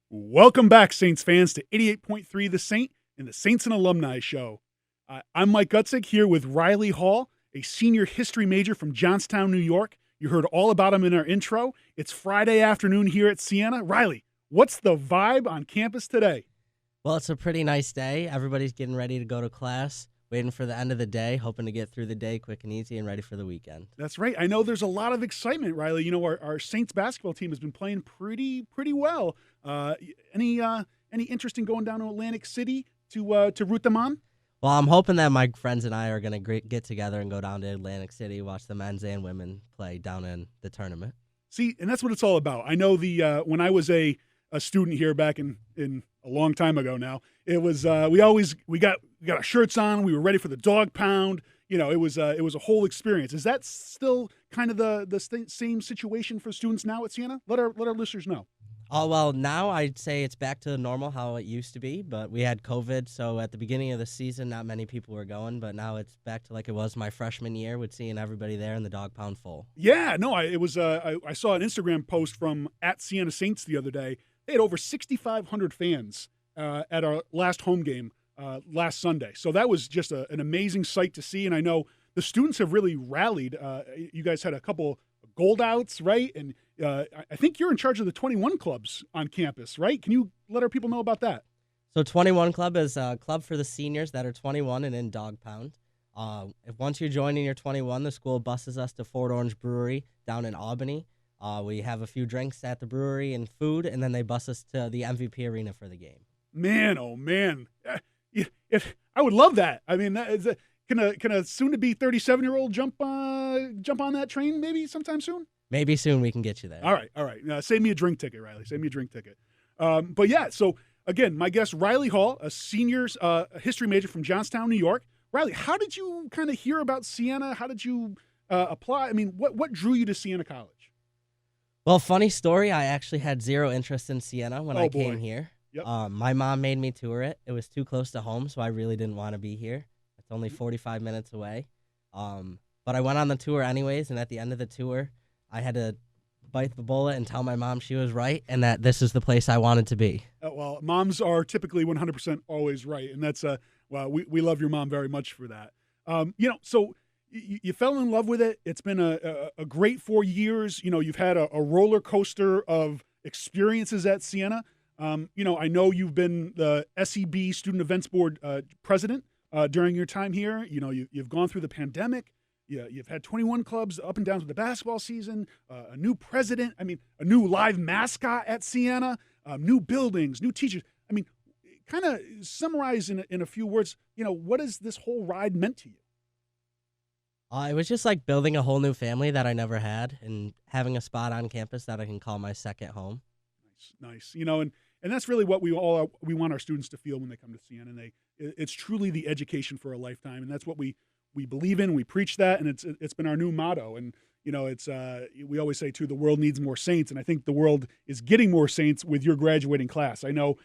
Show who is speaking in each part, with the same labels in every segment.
Speaker 1: Welcome back, Saints fans, to 88.3 The Saint and the Saints and Alumni Show. I'm Mike Gutzig here with Riley Hall, a senior history major from Johnstown, New York. You heard all about him in our intro. It's Friday afternoon here at Siena. Riley, what's the vibe on campus today?
Speaker 2: Well, it's a pretty nice day. Everybody's getting ready to go to class, waiting for the end of the day, hoping to get through the day quick and easy and ready for the weekend.
Speaker 1: That's right. I know there's a lot of excitement, Riley. You know, our Saints basketball team has been playing pretty well. Any interest in going down to Atlantic City to root them on?
Speaker 2: Well, I'm hoping that my friends and I are going to get together and go down to Atlantic City, watch the men's and women play down in the tournament.
Speaker 1: See, and that's what it's all about. I know when I was a student here back in a long time ago now, it was we got our shirts on, we were ready for the dog pound. You know, it was a whole experience. Is that still kind of the same situation for students now at Siena? Let our listeners know.
Speaker 2: Oh, well, now I'd say it's back to normal how it used to be, but we had COVID, so at the beginning of the season, not many people were going, but now it's back to like it was my freshman year with seeing everybody there and the dog pound full.
Speaker 1: Yeah, no, I saw an Instagram post from at Siena Saints the other day. They had over 6,500 fans at our last home game last Sunday. So that was just an amazing sight to see, and I know the students have really rallied. You guys had a couple gold outs, right? And I think you're in charge of the 21 clubs on campus, right? Can you let our people know about that?
Speaker 2: So 21 Club is a club for the seniors that are 21 and in dog pound. If once you join and you're 21, the school buses us to Fort Orange Brewery down in Albany. We have a few drinks at the brewery and food, and then they bus us to the MVP arena for the game.
Speaker 1: Man, oh man, if I would love that. I mean, that is can a soon-to-be 37-year-old jump on that train maybe sometime soon?
Speaker 2: Maybe soon we can get you there.
Speaker 1: All right. Save me a drink ticket, Riley. Save me a drink ticket. But yeah, so again, my guest Riley Hall, a seniors history major from Johnstown, New York. Riley, how did you kind of hear about Siena? How did you apply? I mean, what drew you to Siena College?
Speaker 2: Well, funny story. I actually had zero interest in Siena when I came here.
Speaker 1: Yep.
Speaker 2: My mom made me tour it. It was too close to home, so I really didn't want to be here. It's only 45 minutes away. But I went on the tour anyways, and at the end of the tour, I had to bite the bullet and tell my mom she was right and that this is the place I wanted to be.
Speaker 1: Well, moms are typically 100% always right, and that's well, we love your mom very much for that. So you fell in love with it. It's been a great 4 years. You know, you've had a roller coaster of experiences at Siena. I know you've been the SEB Student Events Board president during your time here. You know, you've gone through the pandemic. Yeah, you've had 21 clubs up and down with the basketball season, a new president, a new live mascot at Siena, new buildings, new teachers. I mean, kind of summarize in a few words, what has this whole ride meant to you?
Speaker 2: It was just like building a whole new family that I never had and having a spot on campus that I can call my second home.
Speaker 1: Nice. And that's really what we want our students to feel when they come to Siena. And it's truly the education for a lifetime, and that's what we believe in. We preach that, and it's been our new motto. And it's we always say too, the world needs more saints, and I think the world is getting more saints with your graduating class. I know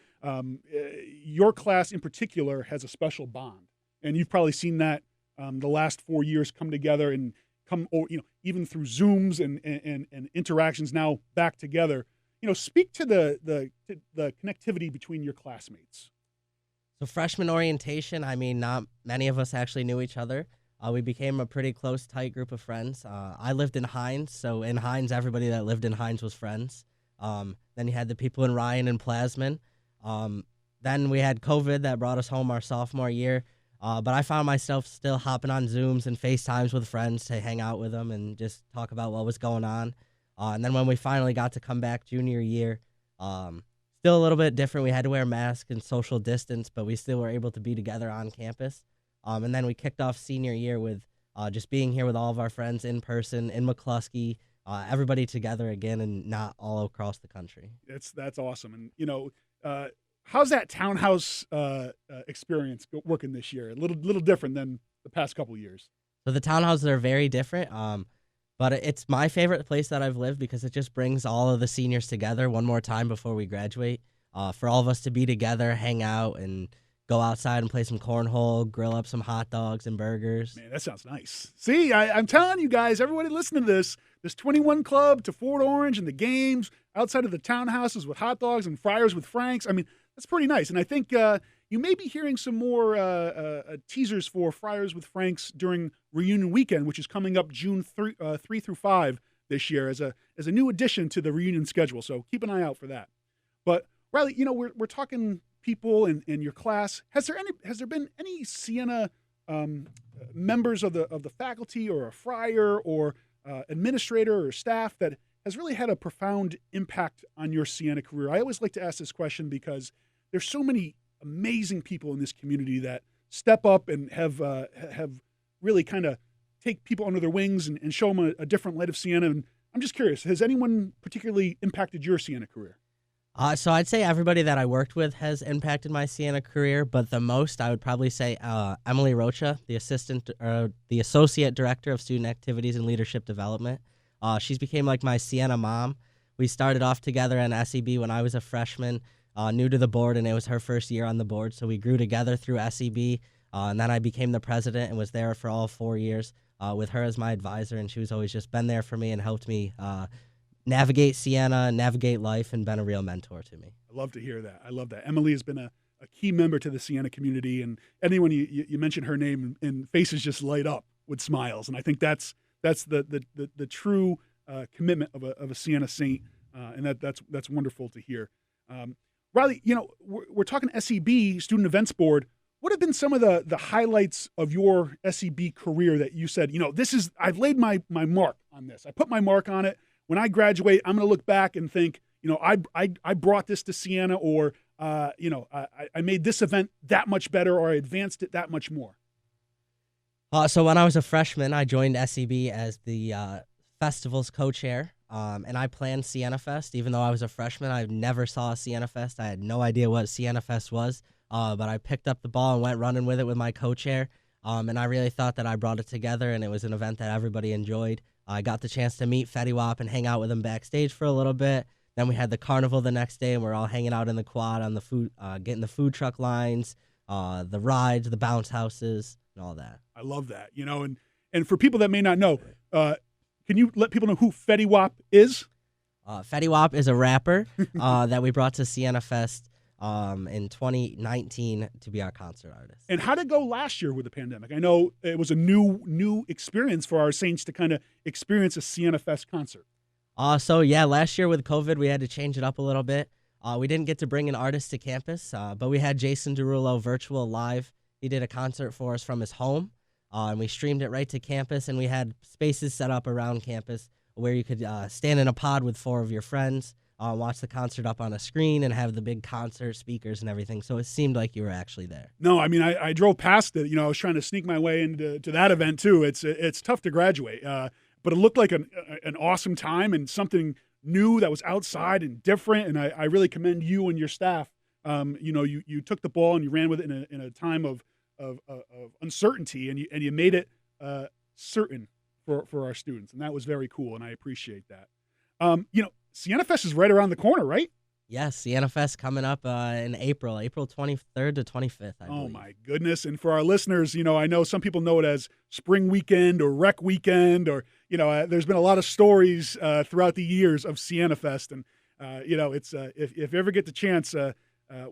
Speaker 1: your class in particular has a special bond, and you've probably seen that the last 4 years come together and even through Zooms and interactions now back together. Speak to the connectivity between your classmates.
Speaker 2: So freshman orientation, not many of us actually knew each other. We became a pretty close, tight group of friends. I lived in Hines, so in Hines, everybody that lived in Hines was friends. Then you had the people in Ryan and Plasman. Then we had COVID that brought us home our sophomore year. But I found myself still hopping on Zooms and FaceTimes with friends to hang out with them and just talk about what was going on. And then when we finally got to come back junior year, still a little bit different. We had to wear masks and social distance, but we still were able to be together on campus. And then we kicked off senior year with just being here with all of our friends in person, in McCluskey, everybody together again and not all across the country.
Speaker 1: That's awesome. And, how's that townhouse experience working this year? A little different than the past couple of years.
Speaker 2: So the townhouses are very different, but it's my favorite place that I've lived because it just brings all of the seniors together one more time before we graduate, for all of us to be together, hang out, and go outside and play some cornhole, grill up some hot dogs and burgers.
Speaker 1: Man, that sounds nice. See, I'm telling you guys, everybody listening to this 21 Club to Fort Orange and the games outside of the townhouses with hot dogs and friars with Franks. I mean, that's pretty nice. And I think you may be hearing some more teasers for Friars with Franks during reunion weekend, which is coming up June 3 through 5 this year as a new addition to the reunion schedule. So keep an eye out for that. But Riley, we're talking people in your class. Has there been any Siena members of the faculty or a friar or administrator or staff that has really had a profound impact on your Siena career? I always like to ask this question because there's so many amazing people in this community that step up and have really kind of take people under their wings and show them a different light of Siena. And I'm just curious, has anyone particularly impacted your Siena career?
Speaker 2: So I'd say everybody that I worked with has impacted my Siena career, but the most I would probably say Emily Rocha, the associate director of student activities and leadership development. She's became like my Siena mom. We started off together in SEB when I was a freshman, new to the board, and it was her first year on the board. So we grew together through SEB, and then I became the president and was there for all 4 years with her as my advisor, and she was always just been there for me and helped me navigate Siena, navigate life, and been a real mentor to me.
Speaker 1: I love to hear that. I love that. Emily has been a key member to the Siena community, and anyone you mention her name and faces just light up with smiles. And I think that's the true commitment of a Siena Saint, and that's wonderful to hear. Riley, we're talking SEB, Student Events Board. What have been some of the highlights of your SEB career that you said, I've laid my mark on this. I put my mark on it. When I graduate, I'm going to look back and think, I brought this to Siena, or I made this event that much better, or I advanced it that much more.
Speaker 2: So when I was a freshman, I joined SEB as the festival's co-chair, and I planned Siena Fest. Even though I was a freshman, I never saw a Siena Fest. I had no idea what Siena Fest was, but I picked up the ball and went running with it with my co-chair, and I really thought that I brought it together, and it was an event that everybody enjoyed. I got the chance to meet Fetty Wap and hang out with him backstage for a little bit. Then we had the carnival the next day, and we're all hanging out in the quad on the food, getting the food truck lines, the rides, the bounce houses, and all that.
Speaker 1: I love that. And for people that may not know, can you let people know who Fetty Wap is?
Speaker 2: Fetty Wap is a rapper that we brought to Siena Fest in 2019 to be our concert artist.
Speaker 1: And how did it go last year with the pandemic? I know it was a new experience for our Saints to kind of experience a Siena Fest concert.
Speaker 2: Last year with COVID, we had to change it up a little bit. We didn't get to bring an artist to campus, but we had Jason Derulo virtual live. He did a concert for us from his home, and we streamed it right to campus, and we had spaces set up around campus where you could stand in a pod with 4 of your friends, watch the concert up on a screen, and have the big concert speakers and everything. So it seemed like you were actually there.
Speaker 1: No, I mean, I drove past it. I was trying to sneak my way into that event too. It's tough to graduate, but it looked like an awesome time and something new that was outside and different. And I really commend you and your staff. You took the ball and you ran with it in a time of uncertainty, and you made it certain for our students, and that was very cool, and I appreciate that. Siena Fest is right around the corner, right?
Speaker 2: Yes, Siena Fest coming up in April 23rd to 25th, I believe.
Speaker 1: Oh, my goodness. And for our listeners, I know some people know it as Spring Weekend or Rec Weekend, or, there's been a lot of stories throughout the years of Siena Fest. And, it's if you ever get the chance,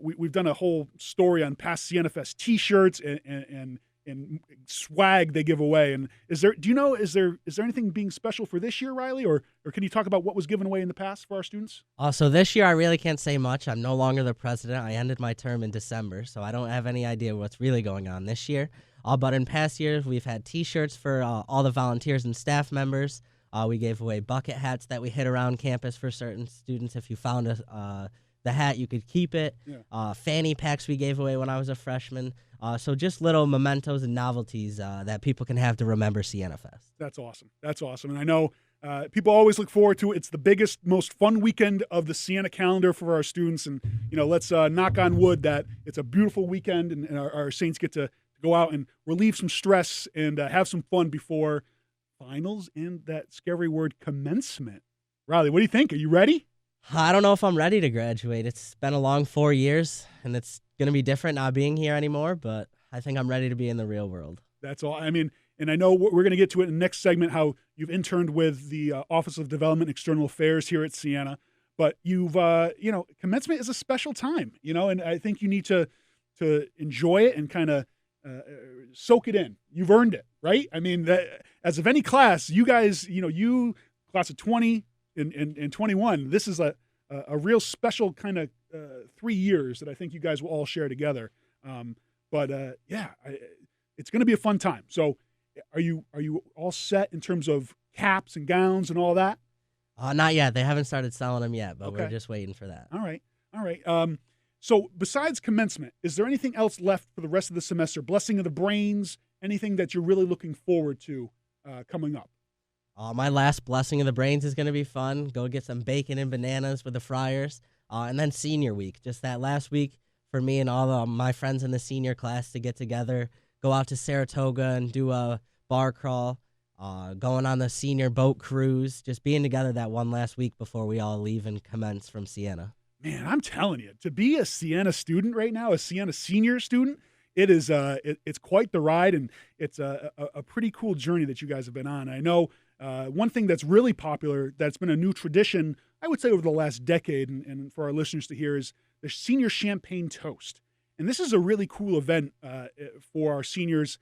Speaker 1: we've done a whole story on past Siena Fest T-shirts and swag they give away. And is there anything being special for this year, Riley, or can you talk about what was given away in the past for our students?
Speaker 2: So this year I really can't say much. I'm no longer the president. I ended my term in December, so I don't have any idea what's really going on this year. But in past years, we've had T-shirts for all the volunteers and staff members. We gave away bucket hats that we hit around campus for certain students. If you found the hat, you could keep it. Yeah. Fanny packs we gave away when I was a freshman. So just little mementos and novelties that people can have to remember Siena Fest.
Speaker 1: That's awesome. And I know people always look forward to it. It's the biggest, most fun weekend of the Siena calendar for our students. And, let's knock on wood that it's a beautiful weekend and our Saints get to go out and relieve some stress and have some fun before finals and that scary word commencement. Riley, what do you think? Are you ready?
Speaker 2: I don't know if I'm ready to graduate. It's been a long 4 years, and it's gonna be different not being here anymore, but I think I'm ready to be in the real world.
Speaker 1: That's all. I mean, and I know we're going to get to it in the next segment, how you've interned with the Office of Development and External Affairs here at Siena. But you've, commencement is a special time, and I think you need to enjoy it and kind of soak it in. You've earned it, right? I mean, as of any class, you guys, you class of 20 and 21, this is a real special kind of 3 years that I think you guys will all share together. It's going to be a fun time. So are you all set in terms of caps and gowns and all that?
Speaker 2: Not yet. They haven't started selling them yet, but
Speaker 1: Okay.
Speaker 2: we're just waiting for that.
Speaker 1: All right. So besides commencement, is there anything else left for the rest of the semester? Blessing of the brains, anything that you're really looking forward to coming up?
Speaker 2: My last blessing of the brains is going to be fun. Go get some bacon and bananas with the friars. And then senior week, just that last week for me and all of my friends in the senior class to get together, go out to Saratoga and do a bar crawl, going on the senior boat cruise, just being together that one last week before we all leave and commence from Siena.
Speaker 1: Man, I'm telling you, to be a Siena student right now, a Siena senior student, it is it's quite the ride, and it's a pretty cool journey that you guys have been on. I know one thing that's really popular, that's been a new tradition, I would say over the last decade, and for our listeners to hear, is the senior champagne toast. And this is a really cool event for our seniors.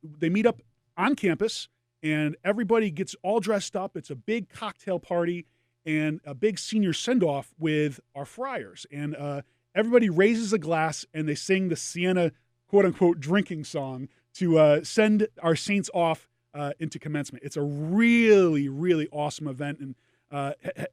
Speaker 1: They meet up on campus, and everybody gets all dressed up. It's a big cocktail party and a big senior send-off with our friars. And everybody raises a glass, and they sing the Siena, quote-unquote, drinking song to send our saints off into commencement. It's a really, really awesome event. And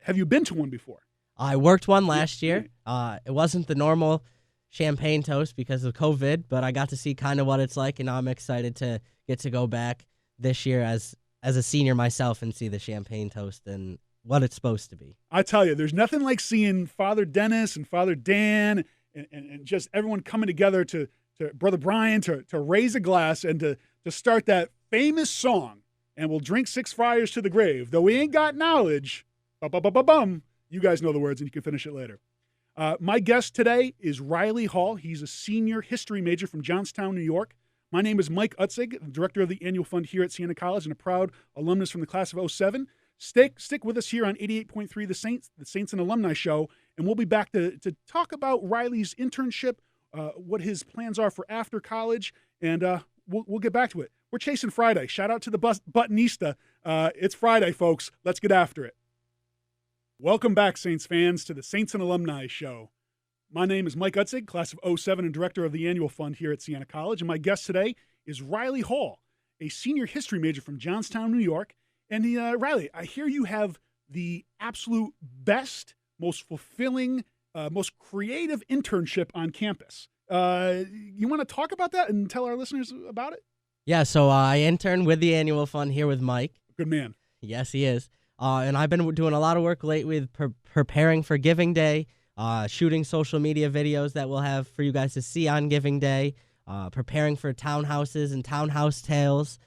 Speaker 1: have you been to one before?
Speaker 2: I worked one last year. It wasn't the normal champagne toast because of COVID, but I got to see kind of what it's like, and now I'm excited to get to go back this year as a senior myself and see the champagne toast and what it's supposed to be.
Speaker 1: I tell you, there's nothing like seeing Father Dennis and Father Dan and just everyone coming together to Brother Brian to raise a glass and to start that famous song, and we'll drink 6 friars to the grave. Though we ain't got knowledge, bum. You guys know the words, and you can finish it later. My guest today is Riley Hall. He's a senior history major from Johnstown, New York. My name is Mike Gutzig, director of the annual fund here at Siena College and a proud alumnus from the class of 07. Stick with us here on 88.3 the Saints and Alumni Show, and we'll be back to talk about Riley's internship, what his plans are for after college, and we'll get back to it. We're chasing Friday. Shout out to the buttonista. It's Friday, folks. Let's get after it. Welcome back, Saints fans, to the Saints and Alumni Show. My name is Mike Gutzig, class of 07 and director of the annual fund here at Siena College, and my guest today is Riley Hall, a senior history major from Johnstown, New York. And Riley, I hear you have the absolute best, most fulfilling, most creative internship on campus. You want to talk about that and tell our listeners about it?
Speaker 2: Yeah, so I interned with the annual fund here with Mike.
Speaker 1: Good man.
Speaker 2: Yes, he is. And I've been doing a lot of work lately with preparing for Giving Day, shooting social media videos that we'll have for you guys to see on Giving Day, preparing for townhouses and townhouse tales.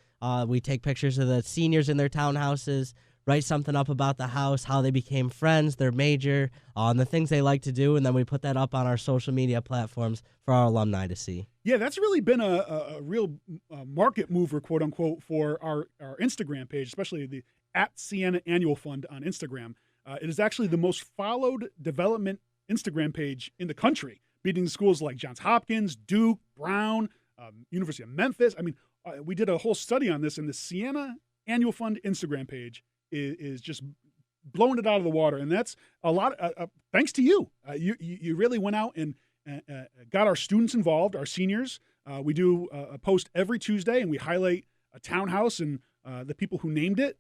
Speaker 2: We take pictures of the seniors in their townhouses, write something up about the house, how they became friends, their major, and the things they like to do, and then we put that up on our social media platforms for our alumni to see. Yeah,
Speaker 1: that's really been a real market mover, quote unquote, for our Instagram page, especially the @Siena Annual Fund on Instagram. It is actually the most followed development Instagram page in the country, beating schools like Johns Hopkins, Duke, Brown, University of Memphis. I mean, we did a whole study on this, and the Siena Annual Fund Instagram page is just blowing it out of the water, and that's a lot. Thanks to you. You really went out and got our students involved, our seniors. We do a post every Tuesday, and we highlight a townhouse and the people who named it.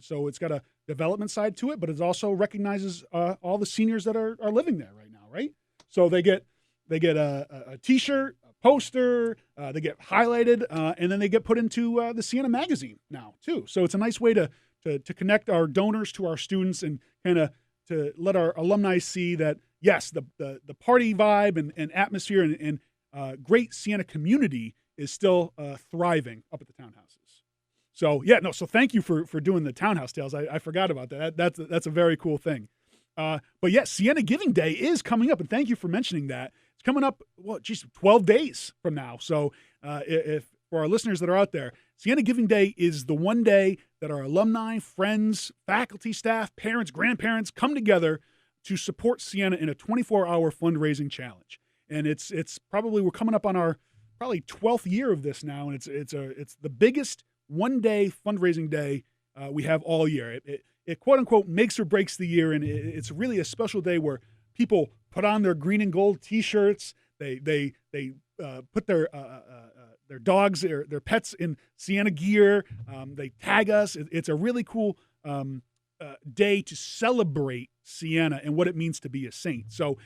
Speaker 1: So it's got a development side to it, but it also recognizes all the seniors that are living there right now, right? So they get a T-shirt, a poster, they get highlighted, and then they get put into the Siena magazine now too. So it's a nice way to connect our donors to our students and kind of to let our alumni see that, yes, the party vibe and atmosphere and great Siena community is still thriving up at the townhouses. So so thank you for doing the townhouse tales. I forgot about that. That's a very cool thing. But yes, Siena Giving Day is coming up, and thank you for mentioning that. It's coming up, 12 days from now. So if for our listeners that are out there, Siena Giving Day is the one day that our alumni, friends, faculty, staff, parents, grandparents come together to support Siena in a 24-hour fundraising challenge. And it's probably, we're coming up on our probably 12th year of this now, and it's the biggest one-day fundraising day we have all year. It quote unquote makes or breaks the year, and it's really a special day where people put on their green and gold T-shirts. They put their dogs, their pets in Siena gear. They tag us. It's a really cool day to celebrate Siena and what it means to be a saint. So,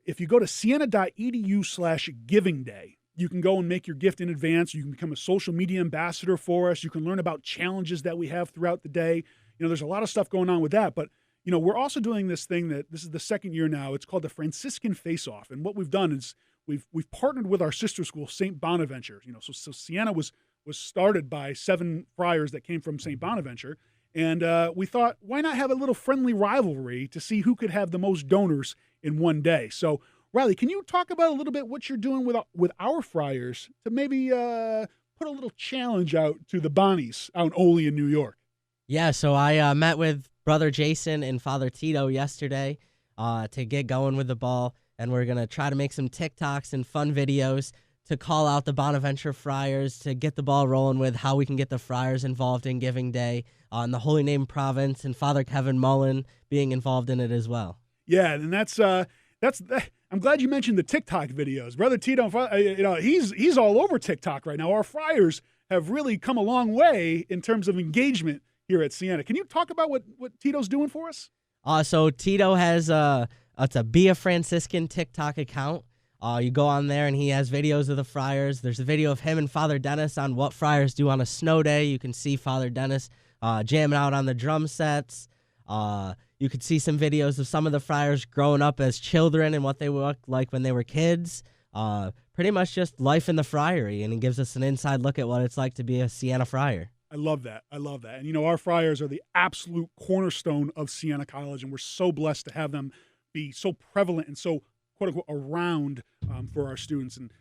Speaker 1: if you go to siena.edu/giving day, you can go and make your gift in advance. You can become a social media ambassador for us. You can learn about challenges that we have throughout the day. There's a lot of stuff going on with that, but we're also doing this thing that this is the second year now. It's called the Franciscan Face-Off, and what we've done is we've partnered with our sister school, St. Bonaventure. So Siena was started by 7 friars that came from St. Bonaventure, and we thought, why not have a little friendly rivalry to see who could have the most donors in one day? So, Riley, can you talk about a little bit what you're doing with our friars to maybe put a little challenge out to the Bonnies out in Olean, New York?
Speaker 2: Yeah, so I met with Brother Jason and Father Tito yesterday to get going with the ball, and we're going to try to make some TikToks and fun videos to call out the Bonaventure Friars, to get the ball rolling with how we can get the Friars involved in Giving Day in the Holy Name Province, and Father Kevin Mullen being involved in it as well.
Speaker 1: Yeah, and that's I'm glad you mentioned the TikTok videos. Brother Tito, he's all over TikTok right now. Our friars have really come a long way in terms of engagement here at Siena. Can you talk about what Tito's doing for us?
Speaker 2: So Tito has it's a Be a Franciscan TikTok account. You go on there and he has videos of the friars. There's a video of him and Father Dennis on what friars do on a snow day. You can see Father Dennis jamming out on the drum sets. You could see some videos of some of the friars growing up as children and what they looked like when they were kids. Pretty much just life in the friary, and he gives us an inside look at what it's like to be a Siena friar.
Speaker 1: I love that. And, our friars are the absolute cornerstone of Siena College, and we're so blessed to have them be so prevalent and so, quote-unquote, around for our students. And,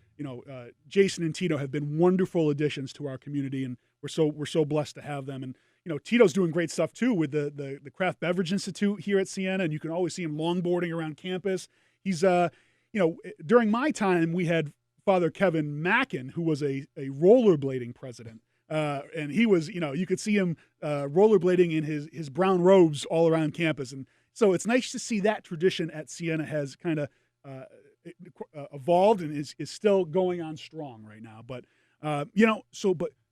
Speaker 1: Jason and Tito have been wonderful additions to our community, and we're so blessed to have them. And, Tito's doing great stuff, too, with the Craft Beverage Institute here at Siena, and you can always see him longboarding around campus. He's, during my time, we had Father Kevin Mackin, who was a rollerblading president. And he was, you could see him rollerblading in his brown robes all around campus. And so it's nice to see that tradition at Siena has kind of evolved and is still going on strong right now. But,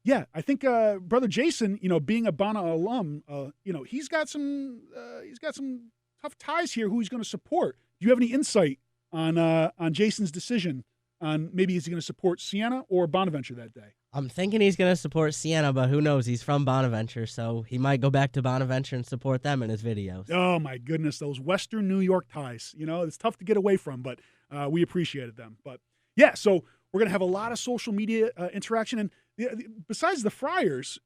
Speaker 1: yeah, I think Brother Jason, being a Bona alum, he's got some tough ties here who he's going to support. Do you have any insight on Jason's decision on maybe is he going to support Siena or Bonaventure that day?
Speaker 2: I'm thinking he's going to support Siena, but who knows? He's from Bonaventure, so he might go back to Bonaventure and support them in his videos.
Speaker 1: Oh, my goodness, those Western New York ties. It's tough to get away from, but we appreciated them. But, yeah, so we're going to have a lot of social media interaction. And besides the Friars,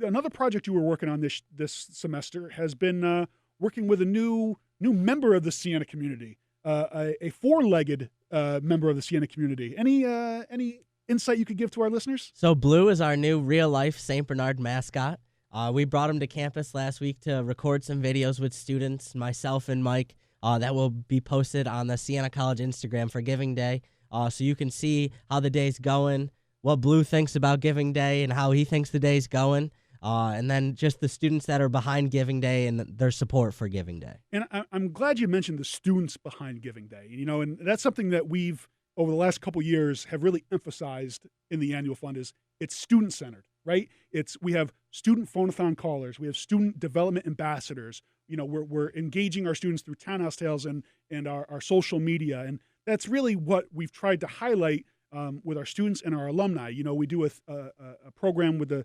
Speaker 1: another project you were working on this semester has been working with a new member of the Siena community, a four-legged member of the Siena community. Any insight you could give to our listeners?
Speaker 2: So Blue is our new real-life St. Bernard mascot. We brought him to campus last week to record some videos with students, myself and Mike, that will be posted on the Siena College Instagram for Giving Day. So you can see how the day's going, what Blue thinks about Giving Day and how he thinks the day's going, and then just the students that are behind Giving Day and their support for Giving Day.
Speaker 1: And I'm glad you mentioned the students behind Giving Day, and that's something that we've, over the last couple of years, have really emphasized in the annual fund is it's student-centered, right? We have student phone-a-thon callers. We have student development ambassadors. We're engaging our students through Townhouse Tales and our social media. And that's really what we've tried to highlight with our students and our alumni. We do a program with the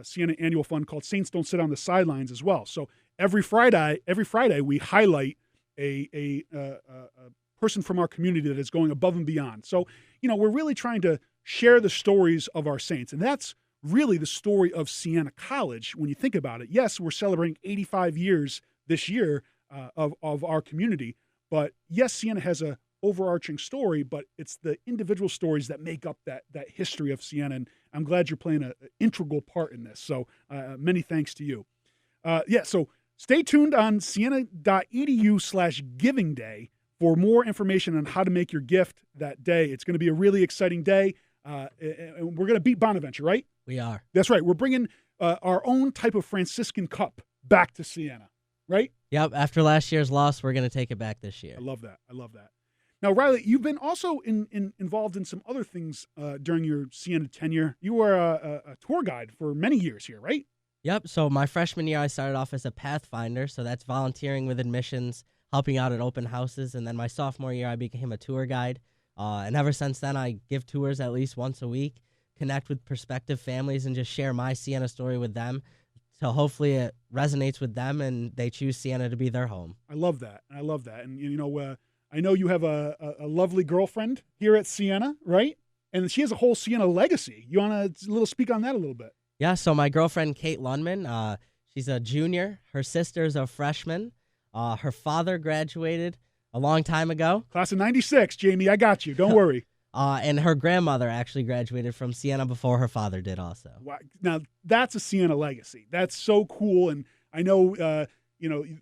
Speaker 1: Siena Annual Fund called Saints Don't Sit on the Sidelines as well. So every Friday we highlight a person from our community that is going above and beyond. So, we're really trying to share the stories of our saints. And that's really the story of Siena College when you think about it. Yes, we're celebrating 85 years this year of our community, But yes, Siena has a overarching story, but it's the individual stories that make up that history of Siena. And I'm glad you're playing an integral part in this. So many thanks to you. So stay tuned on siena.edu/giving day for more information on how to make your gift that day. It's going to be a really exciting day. And we're going to beat Bonaventure, right?
Speaker 2: We are.
Speaker 1: That's right. We're bringing our own type of Franciscan cup back to Siena, right?
Speaker 2: Yep. After last year's loss, we're going to take it back this year.
Speaker 1: I love that. Now, Riley, you've been also involved in some other things during your Siena tenure. You were a tour guide for many years here, right?
Speaker 2: Yep. So my freshman year, I started off as a pathfinder. So that's volunteering with admissions, helping out at open houses. And then my sophomore year, I became a tour guide. And ever since then, I give tours at least once a week, connect with prospective families, and just share my Siena story with them. So hopefully it resonates with them and they choose Siena to be their home.
Speaker 1: I love that. And, I know you have a lovely girlfriend here at Siena, right? And she has a whole Siena legacy. You want to speak on that a little bit?
Speaker 2: Yeah, so my girlfriend, Kate Lundman, she's a junior. Her sister's a freshman. Her father graduated a long time ago.
Speaker 1: Class of 96, Jamie. I got you. Don't worry.
Speaker 2: And her grandmother actually graduated from Siena before her father did also.
Speaker 1: Wow. Now, that's a Siena legacy. That's so cool. And I know,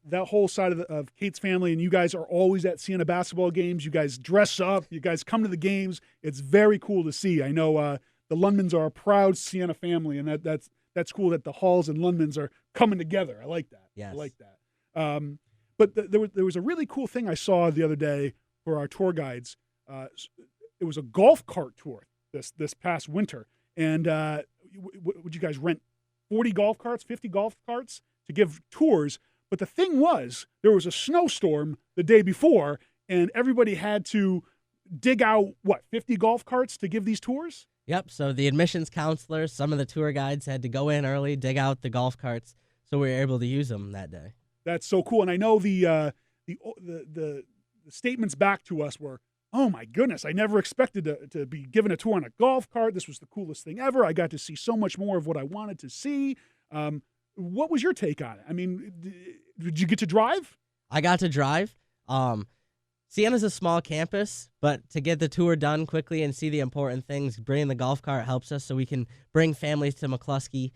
Speaker 1: that whole side of Kate's family, and you guys are always at Siena basketball games. You guys dress up. You guys come to the games. It's very cool to see. I know the Lundmans are a proud Siena family, and that's cool that the Halls and Lundmans are coming together. I like that.
Speaker 2: Yes.
Speaker 1: I like that. But there was a really cool thing I saw the other day for our tour guides. It was a golf cart tour this past winter, and would you guys rent 40 golf carts, 50 golf carts to give tours? But the thing was, there was a snowstorm the day before, and everybody had to dig out 50 golf carts to give these tours?
Speaker 2: Yep. So the admissions counselors, some of the tour guides had to go in early, dig out the golf carts, so we were able to use them that day.
Speaker 1: That's so cool. And I know the statements back to us were, "Oh my goodness, I never expected to be given a tour on a golf cart. This was the coolest thing ever. I got to see so much more of what I wanted to see." What was your take on it? I mean, did you get to drive?
Speaker 2: I got to drive. Siena's a small campus, but to get the tour done quickly and see the important things, bringing the golf cart helps us so we can bring families to McCluskey,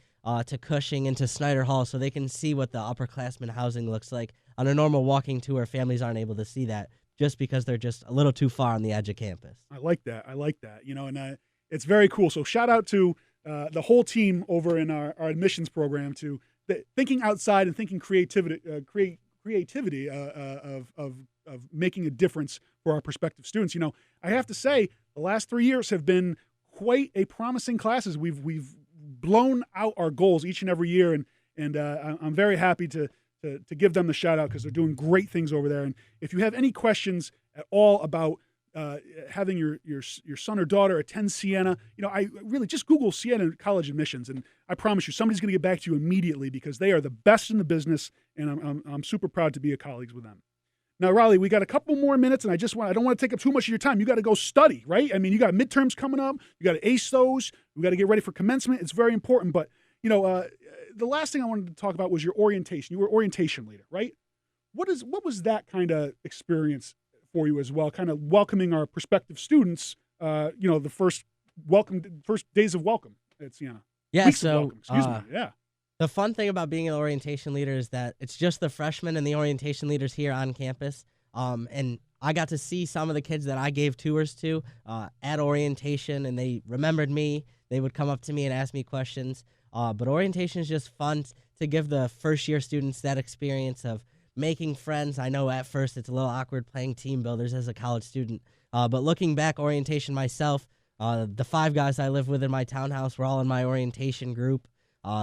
Speaker 2: to Cushing, and to Snyder Hall so they can see what the upperclassmen housing looks like. On a normal walking tour, families aren't able to see that just because they're just a little too far on the edge of campus.
Speaker 1: I like that. And it's very cool. So shout out to the whole team over in our admissions program to thinking outside and thinking creativity of making a difference for our prospective students. I have to say the last 3 years have been quite a promising classes. We've blown out our goals each and every year, and I'm very happy to give them the shout out because they're doing great things over there. And if you have any questions at all about having your son or daughter attend Siena, I really just Google Siena college admissions, and I promise you somebody's going to get back to you immediately because they are the best in the business, and I'm super proud to be a colleague with them. Now, Riley, we got a couple more minutes, and I don't want to take up too much of your time. You got to go study, right? I mean, you got midterms coming up. You got to ace those. We got to get ready for commencement. It's very important. But the last thing I wanted to talk about was your orientation. You were orientation leader, right? What was that kind of experience for you as well? Kind of welcoming our prospective students. The first days of welcome at Siena.
Speaker 2: Yeah.
Speaker 1: Weeks
Speaker 2: so
Speaker 1: of welcome, excuse me. Yeah.
Speaker 2: The fun thing about being an orientation leader is that it's just the freshmen and the orientation leaders here on campus. And I got to see some of the kids that I gave tours to at orientation, and they remembered me. They would come up to me and ask me questions. But orientation is just fun to give the first-year students that experience of making friends. I know at first it's a little awkward playing team builders as a college student. But looking back, orientation myself, the 5 guys I live with in my townhouse were all in my orientation group.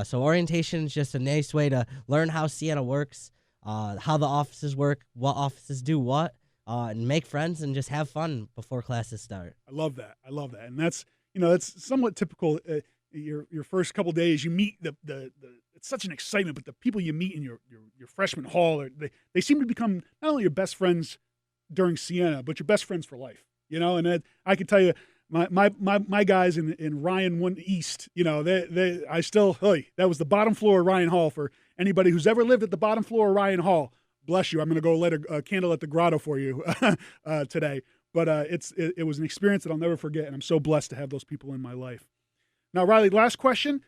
Speaker 2: So orientation is just a nice way to learn how Siena works, how the offices work, what offices do what, and make friends and just have fun before classes start.
Speaker 1: I love that. And that's somewhat typical. Your first couple days, you meet the it's such an excitement, but the people you meet in your freshman hall, they seem to become not only your best friends during Siena, but your best friends for life. And I can tell you. My guys in Ryan 1 East, that was the bottom floor of Ryan Hall for anybody who's ever lived at the bottom floor of Ryan Hall. bless you. I'm going to go light a candle at the grotto for you today. But it was an experience that I'll never forget, and I'm so blessed to have those people in my life. Now, Riley, last question.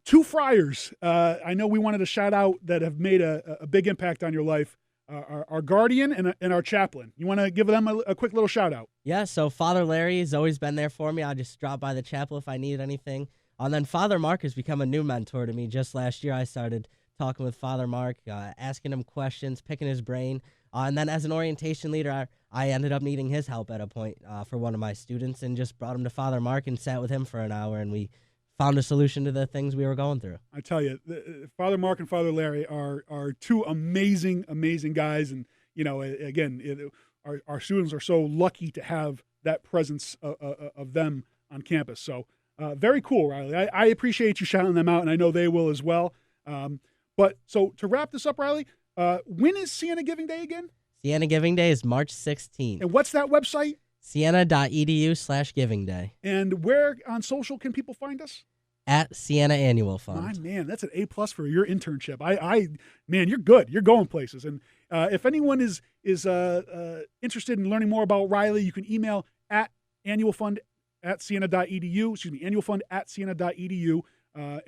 Speaker 1: 2 friars I know we wanted to shout out that have made a big impact on your life. Our guardian and our chaplain. You want to give them a quick little shout out?
Speaker 2: Yeah, so Father Larry has always been there for me. I just drop by the chapel if I need anything. And then Father Mark has become a new mentor to me. Just last year, I started talking with Father Mark, asking him questions, picking his brain. And then as an orientation leader, I ended up needing his help at a point for one of my students and just brought him to Father Mark and sat with him for an hour, and we found a solution to the things we were going through.
Speaker 1: I tell you, Father Mark and Father Larry are 2 amazing, amazing guys. And, again, our students are so lucky to have that presence of them on campus. So very cool, Riley. I appreciate you shouting them out, and I know they will as well. But so to wrap this up, Riley, when is Siena Giving Day again?
Speaker 2: Siena Giving Day is March 16th.
Speaker 1: And what's that website?
Speaker 2: Siena.edu/Giving Day.
Speaker 1: And where on social can people find us?
Speaker 2: At Siena Annual Fund.
Speaker 1: My man, that's an A+ for your internship. Man, you're good. You're going places. And if anyone is interested in learning more about Riley, you can email at annualfund@siena.edu. Excuse me, annualfund@siena.edu.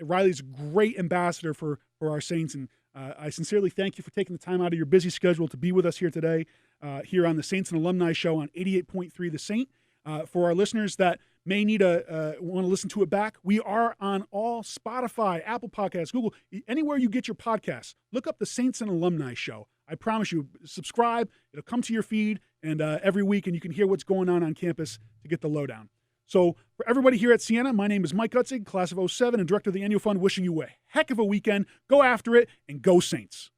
Speaker 1: Riley's a great ambassador for our Saints, and I sincerely thank you for taking the time out of your busy schedule to be with us here today, here on the Saints and Alumni Show on 88.3 The Saint. For our listeners that may need want to listen to it back, we are on all Spotify, Apple Podcasts, Google, anywhere you get your podcasts. Look up the Saints and Alumni Show. I promise you, subscribe. It'll come to your feed and every week, and you can hear what's going on campus to get the lowdown. So for everybody here at Siena, my name is Mike Gutzig, class of 07 and director of the Annual Fund, wishing you a heck of a weekend. Go after it, and go Saints.